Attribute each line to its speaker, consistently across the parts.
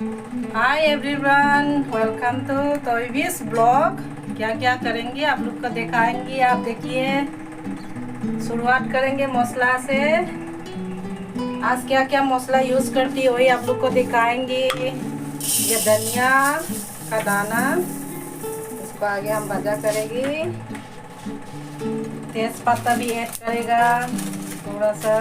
Speaker 1: Hi everyone, welcome to तोयबीस blog. क्या क्या करेंगे आप लोग को दिखाएंगे। आप देखिए, शुरुआत करेंगे मसाला से। आज क्या क्या मसाला यूज़ करती वही आप लोग को दिखाएंगे। ये धनिया का दाना, इसको आगे हम भजा करेंगे। तेज पत्ता भी ऐड करेगा थोड़ा सा।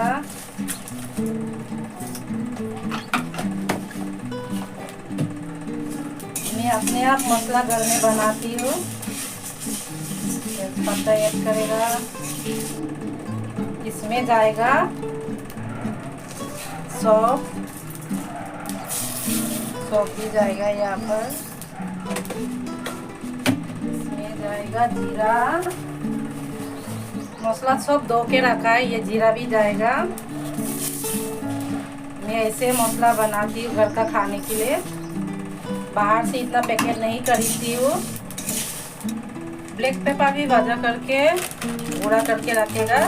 Speaker 1: मैं अपने आप मसाला घर में बनाती हूँ। पत्ता ऐड करेगा, इसमें जाएगा सौंफ भी जाएगा यहाँ पर। इसमें जाएगा जीरा, मसाला सब धो के रखा है, ये जीरा भी जाएगा। मैं ऐसे मसाला बनाती हूँ घर का खाने के लिए, बाहर से इतना पैकेट नहीं खरीदती हूँ। ब्लैक पेपर भी भाजा करके गुड़ा करके रखेगा,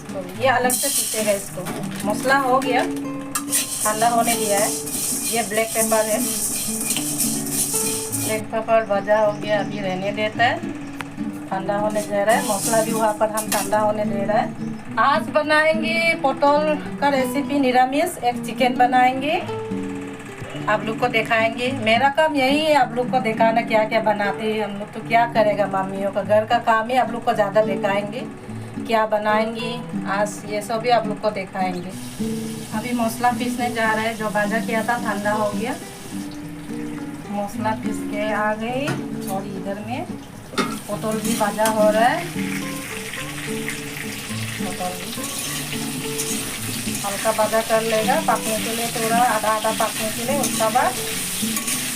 Speaker 1: तो ये अलग से पीसेगा। इसको मसाला हो गया, ठंडा होने दिया है। ये ब्लैक पेपर है, ब्लैक पेपर भाजा हो गया, अभी रहने देता है, ठंडा होने दे रहा है। मसाला भी वहाँ पर हम ठंडा होने दे रहा है। आज बनाएंगे पोटल का रेसिपी निरामिष, एक चिकन बनाएंगे, आप लोग को दिखाएंगे। मेरा काम यही है, आप लोग को दिखाना क्या क्या बनाते हैं हम लोग। तो क्या करेगा, मम्मियों का घर का काम है, आप लोग को ज़्यादा दिखाएंगे क्या बनाएंगे आज, ये सब भी आप लोग को दिखाएंगे। अभी मसाला पीसने जा रहा है, जो भाजा किया था ठंडा हो गया, मसाला पीस के आ गई। और इधर में पोटल भी भाजा हो रहा है, पोटल भी हल्का भाजा कर लेगा, पकने के लिए थोड़ा आधा आधा पकने के लिए, उसका बाद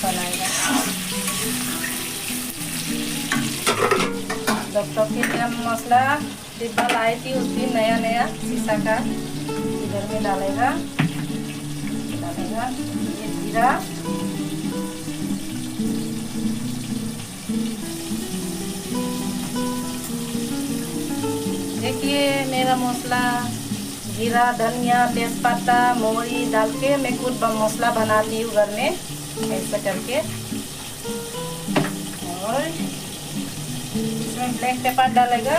Speaker 1: बनाएगा। डॉक्टर के लिए हम मसाला डिब्बा लाई थी उस दिन, नया नया शीशा का, इधर में डालेगा ये जीरा, देखिए मेरा मसाला जीरा, धनिया, तेज़पत्ता, मोहरी डाल के मैं खुद मसाला बनाती हूँ घर में ऐसा करके। और इसमें ब्लैक पेपर डालेगा,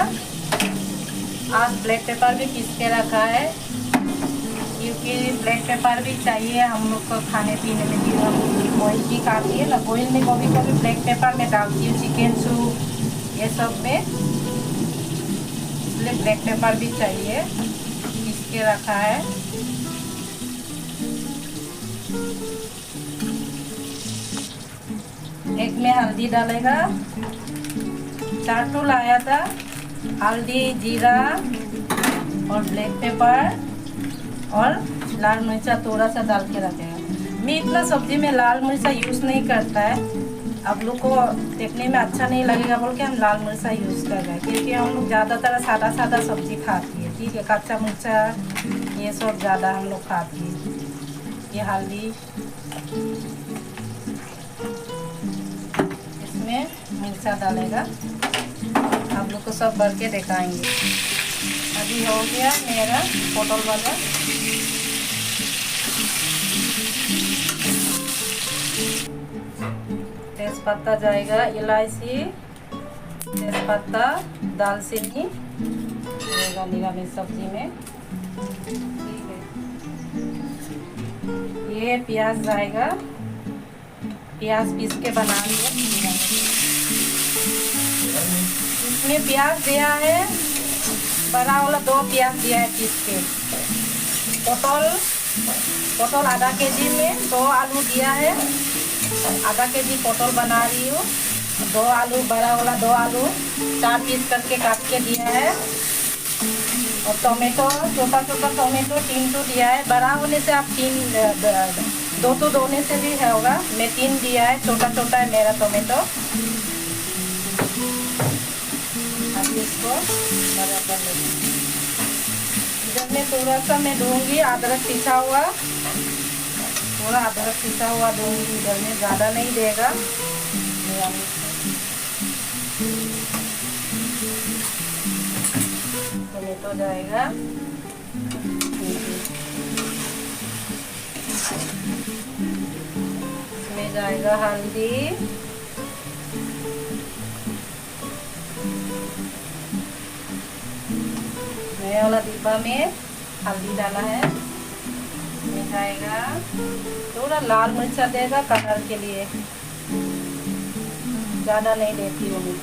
Speaker 1: आज ब्लैक पेपर भी पीस के रखा है, क्योंकि ब्लैक पेपर भी चाहिए हम लोग को खाने पीने में। भी हम बॉइल भी खाती है ना, बॉइल में कभी कभी ब्लैक पेपर में डालती हूँ, चिकन सूप ये सब में, इसलिए ब्लैक पेपर भी चाहिए, पीस के रखा है। एक में हल्दी डालेगा, चाटू लाया था, हल्दी, जीरा और ब्लैक पेपर और लाल मिर्चा थोड़ा सा डाल के रखेगा। मैं इतना सब्जी में लाल मिर्चा यूज़ नहीं करता है, आप लोग को देखने में अच्छा नहीं लगेगा बोल के हम लाल मिर्चा यूज़ कर रहे हैं, क्योंकि हम लोग ज़्यादातर सादा सादा सब्जी खाती है, ठीक है। कच्चा मिर्चा ये सब ज़्यादा हम लोग खाती है। ये हल्दी, इसमें मिर्चा डालेगा, आप लोग को सब भर के दिखाएंगे। अभी हो गया मेरा पोटल वाला। तेज़पत्ता जाएगा, इलायची, तेज़पत्ता, दालचीनी जाएगा निरामिष सब्जी में, ठीक है। ये प्याज जाएगा, प्याज पीस के बना लिया। इसमें प्याज दिया है, बड़ा वाला 2 प्याज दिया है पीस के। पोटल आधा केजी में 2 आलू दिया है, आधा केजी पोटल बना रही हूँ। 2 आलू, बड़ा वाला 2 आलू 4 पीस करके काट के दिया है। और टोमेटो, छोटा छोटा टोमेटो 3 तो दिया है, बड़ा होने से आप 2 तो दोने से भी होगा, मैं 3 दिया है, छोटा छोटा है मेरा टोमेटो। अभी इसको बड़ा कर लेंगे। इधर में थोड़ा सा मैं दूंगी अदरक पिसा हुआ, थोड़ा अदरक पिसा हुआ दूंगी इधर में, ज़्यादा नहीं देगा। टोमेटो जाएगा, जाएगा हल्दी, नया वाला डिब्बा में हल्दी डाला है। इसमें जाएगा थोड़ा लाल मिर्चा देगा कलर के लिए, ज़्यादा नहीं देती हूँ मैं।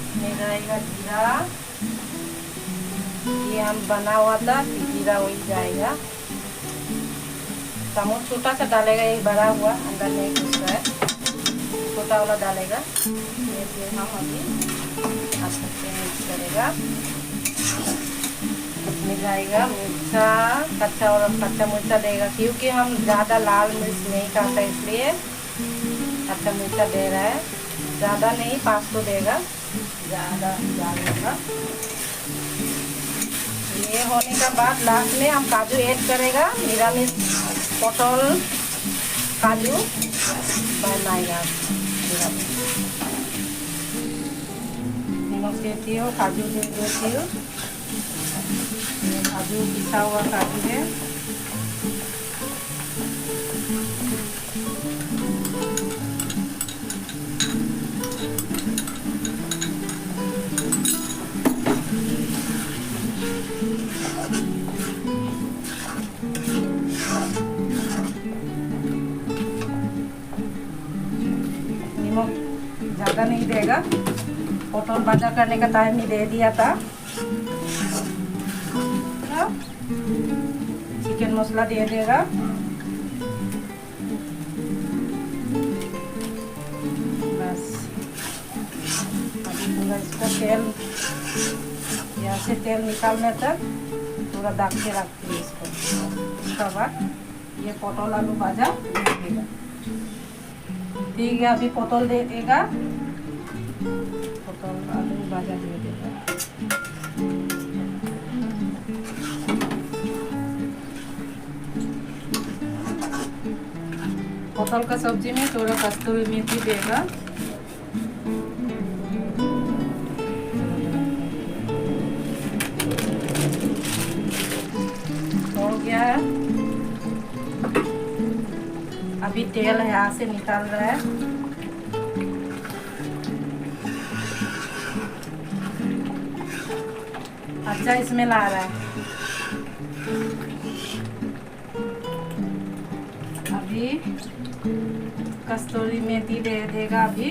Speaker 1: इसमें जाएगा जीरा, ये हम बना हुआ था जीरा वही जाएगा। चम्मच छोटा सा डालेगा, ये बड़ा हुआ अंदर नहीं घुस रहा है, छोटा वाला डालेगा। ये फिर हम अभी अच्छे से मिक्स करेगा। इसमें जाएगा मिर्चा, कच्चा मिर्चा देगा, क्योंकि हम ज़्यादा लाल मिर्च नहीं खाता इसलिए कच्चा मिर्चा दे रहा है। ज़्यादा नहीं, 5 तो देगा, ज़्यादा डालेगा। ये होने का बाद लास्ट में हम काजू ऐड करेगा, निरामिष पटल काजू बनाएगा। नमक देती हूँ, काजू दे देती हूँ, काजू पिसा हुआ काजू है। ज़्यादा नहीं देगा, पटल भाजा करने का टाइम ही दे दिया था। चिकन मसाला दे देगा, बस अभी पूरा इसको तेल, यहाँ से तेल निकालने तक पूरा ढक के रखती है इसको। उसके बाद ये पटल आलू भाजा दे देगा। ठीक है, अभी पटल दे देगा, पटल आलू भाजा दे देगा। पटल का सब्जी में थोड़ा कस्तूरी मेथी देगा। हो गया, अभी तेल यहाँ से निकाल रहा है। अच्छा स्मेल आ रहा है। अभी कस्तूरी मेथी दे देगा। अभी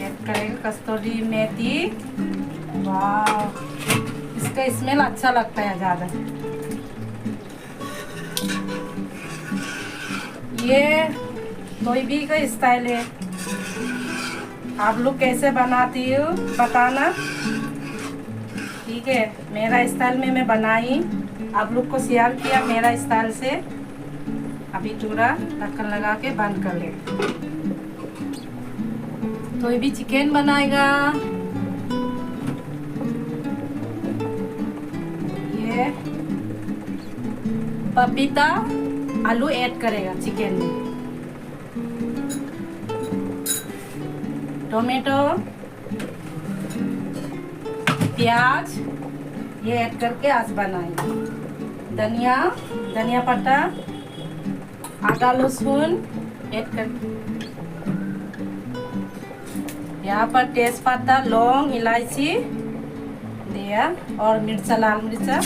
Speaker 1: ऐड करेगा कस्तूरी मेथी। वाह, इसका स्मेल अच्छा लगता है ज़्यादा। ये कोई भी का स्टाइल है, आप लोग कैसे बनाती हो बताना, ठीक है। मेरा स्टाइल में मैं बनाई, आप लोग को शेयर किया मेरा स्टाइल से। अभी पूरा ढक्कन लगा के बंद कर ले। कोई भी चिकन बनाएगा, ये पपीता आलू ऐड करेगा चिकन में, टोमेटो प्याज ये ऐड करके आज बनाएंगे। धनिया पत्ता, आदा लहसुन ऐड कर, यहाँ पर तेजपत्ता, लौंग, इलायची दिया और मिर्चा, लाल मिर्चा,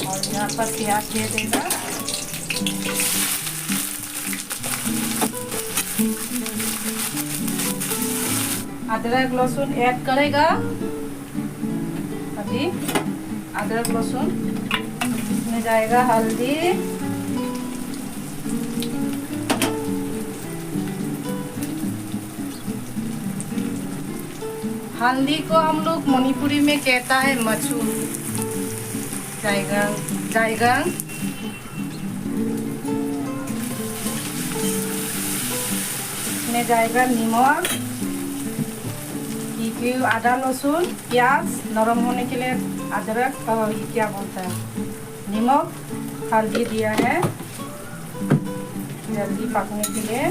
Speaker 1: और यहाँ पर प्याज दे देगा। अदरक लहसुन ऐड करेगा। अभी अदरक लहसुन, इसमें जाएगा हल्दी, हल्दी को हम लोग मणिपुरी में कहता है मचू, जाएगा। इसमें जाएगा नमक, आदा लहसुन प्याज नरम होने के लिए अदरक और ये क्या बोलता है नमक, हल्दी दिया है जल्दी पकने के लिए।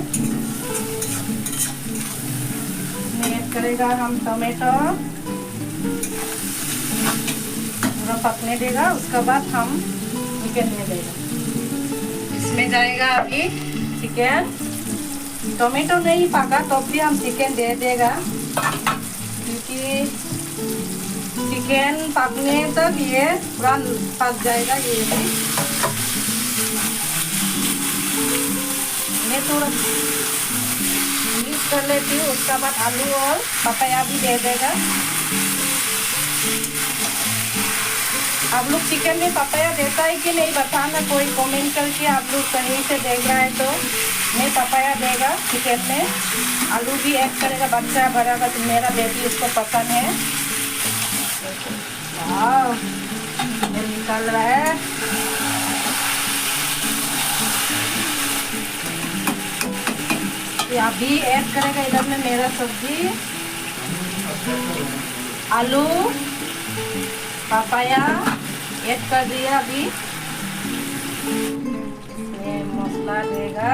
Speaker 1: इसमें ऐड करेगा हम टमाटो, पूरा पकने देगा। उसके बाद हम चिकन दे देगा। इसमें जाएगा अभी चिकन। टमाटो नहीं पका तो भी हम चिकन दे देगा, क्योंकि चिकन पकने तक ये पूरा पक जाएगा। ये भी मैं थोड़ा मिक्स कर लेती हूँ। उसके बाद आलू और पपाया भी दे देगा। आप लोग चिकन में पपाया देता है कि नहीं बताना, कोई कमेंट करके। आप लोग कहीं से देख रहा है तो मैं पपाया देगा चिकन में। आलू भी ऐड करेगा। बच्चा बड़ा का तो मेरा बेबी उसको पसंद है। वाह, ये निकल रहा है। अभी ऐड करेगा इधर में मेरा सब्जी, आलू पपाया ऐड कर दिया। अभी इसमें मसाला देगा,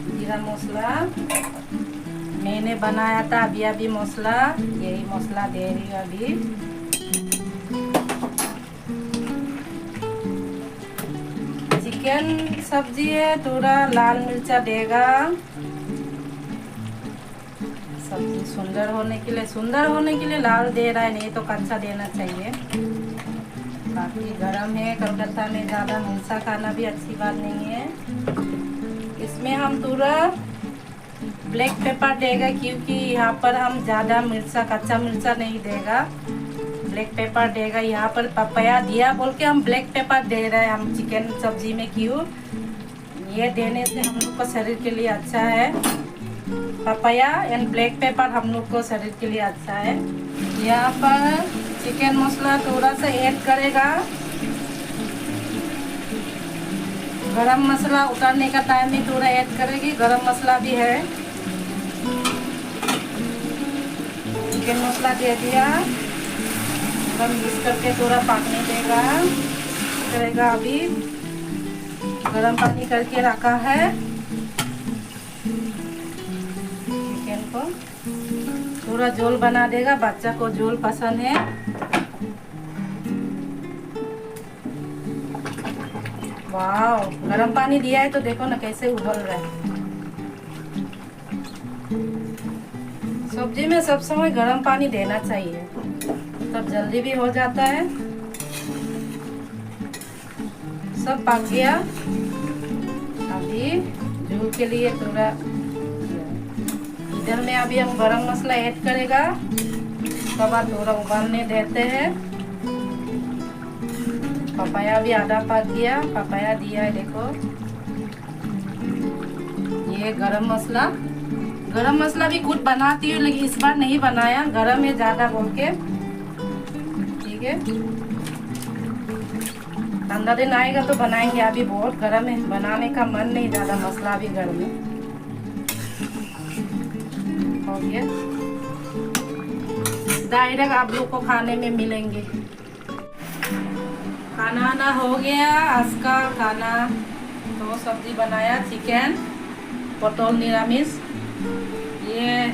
Speaker 1: जीरा मसाला मैंने बनाया था अभी मसाला, यही मसाला दे रही हूँ अभी। चिकन सब्जी है, थोड़ा लाल मिर्चा देगा। सब्जी सुंदर होने के लिए लाल दे रहा है, नहीं तो कच्चा देना चाहिए। बाकी गरम है, कलकत्ता में ज़्यादा मिर्चा खाना भी अच्छी बात नहीं है। इसमें हम थोड़ा ब्लैक पेपर देगा, क्योंकि यहाँ पर हम ज़्यादा मिर्चा कच्चा मिर्चा नहीं देगा, ब्लैक पेपर देगा। यहाँ पर पपाया दिया बोल के हम ब्लैक पेपर दे रहे हैं हम चिकन सब्जी में। क्यों? ये देने से हम लोग को शरीर के लिए अच्छा है। पपाया एंड ब्लैक पेपर हम लोग को शरीर के लिए अच्छा है। यहाँ पर चिकन मसाला थोड़ा सा ऐड करेगा। गरम मसाला उतारने का टाइम में थोड़ा ऐड करेगी। गरम मसाला भी है। चिकन मसाला दे दिया, मिक्स करके थोड़ा पकने देगा करेगा। अभी गरम पानी करके रखा है चिकन को, थोड़ा झोल बना देगा। बच्चा को झोल पसंद है। वाह, गरम पानी दिया है तो देखो ना कैसे उबल रहा है। सब्जी में सब समय गरम पानी देना चाहिए, तब जल्दी भी हो जाता है। सब पक गया। अभी झोल के लिए थोड़ा इधर में अभी हम गरम मसाला ऐड करेगा। उसके बाद थोड़ा उबालने देते हैं। पपाया भी आधा पक गया, पपाया दिया है देखो। ये गरम मसाला भी खुद बनाती हूँ, लेकिन इस बार नहीं बनाया, गरम है ज़्यादा बोल के। ठीक है, ठंडा दिन आएगा तो बनाएंगे। अभी बहुत गर्म है, बनाने का मन नहीं, ज़्यादा मसाला भी गर्म है। हो गया, डायरेक्ट आप लोग को खाने में मिलेंगे। खाना आना हो गया। आज का खाना तो सब्जी बनाया, चिकन पटल निरामिष। ये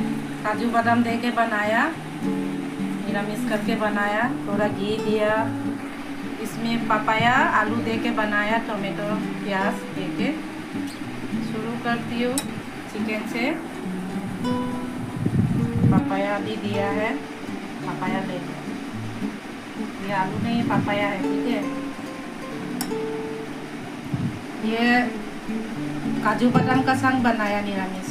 Speaker 1: काजू बादाम दे के बनाया, निरामिष करके बनाया। थोड़ा घी दिया, इसमें पपाया आलू दे के बनाया, टमाटो प्याज दे के। शुरू करती हूँ चिकन से। पपाया भी दिया है, पपाया ले लिया। ये आलू नहीं पपाया है, ठीक है। ये काजू बादाम का संग बनाया निरामिष।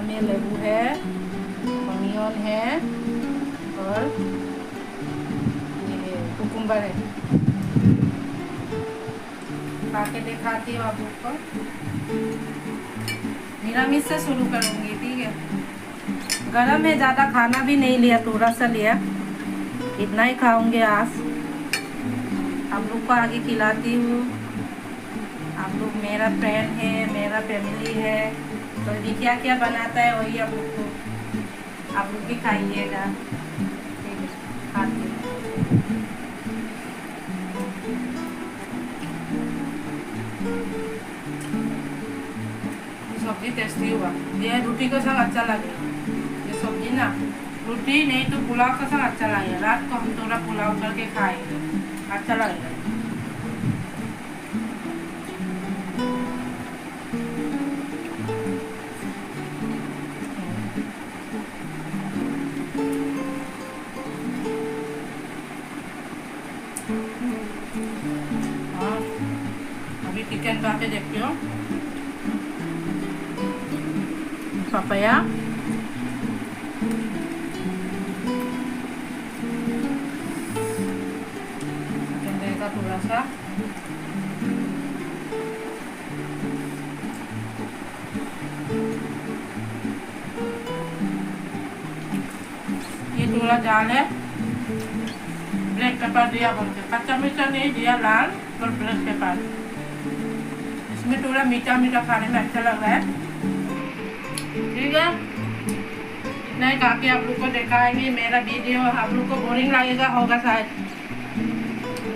Speaker 1: में लेबू है, ऑनियन है और ये कुकुम्बर है। खा के दिखाती हूँ आप लोग को। निरामिष से शुरू करूँगी, ठीक है। गरम है, ज़्यादा खाना भी नहीं लिया, थोड़ा सा लिया। इतना ही खाऊंगे आज। आप लोग को आगे खिलाती हूँ। आप लोग मेरा फ्रेंड है, मेरा फैमिली है, तो भी क्या क्या बनाता है वही आप लोग भी खाइएगा, ठीक है। खाती हूँ। सब्जी टेस्टी हुआ। ये रोटी के संग अच्छा लगे, ये सब्जी ना रोटी नहीं तो पुलाव के संग अच्छा लगे। रात को हम थोड़ा पुलाव करके खाएंगे, अच्छा लगेगा। हाँ, अभी चिकन खा के देखती हूँ। पपाया चिकन देगा थोड़ा सा। ये थोड़ा दाल है, ब्लैक पेपर दिया बोल के, कच्चा मिर्चा नहीं दिया, लाल और ब्लैक पेपर। इसमें थोड़ा मीठा मीठा खाने में अच्छा लग रहा है। ठीक है, इतना ही काफी आप लोग को दिखाएंगे। मेरा वीडियो आप लोग को बोरिंग लगेगा होगा शायद।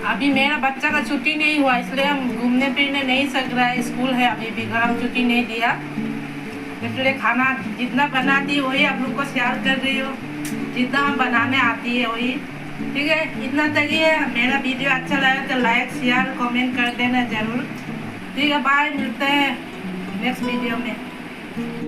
Speaker 1: अभी मेरा बच्चा का छुट्टी नहीं हुआ, इसलिए हम घूमने फिरने नहीं सक रहा है। स्कूल है अभी भी, घर हम छुट्टी नहीं दिया, इसलिए खाना जितना बनाती है वही आप लोग को शेयर कर रही हो, जितना हम बनाने आती है वही। ठीक है, इतना तक ही है। मेरा वीडियो अच्छा लगा तो लाइक शेयर कमेंट कर देना जरूर। ठीक है, बाय, मिलते हैं नेक्स्ट वीडियो में।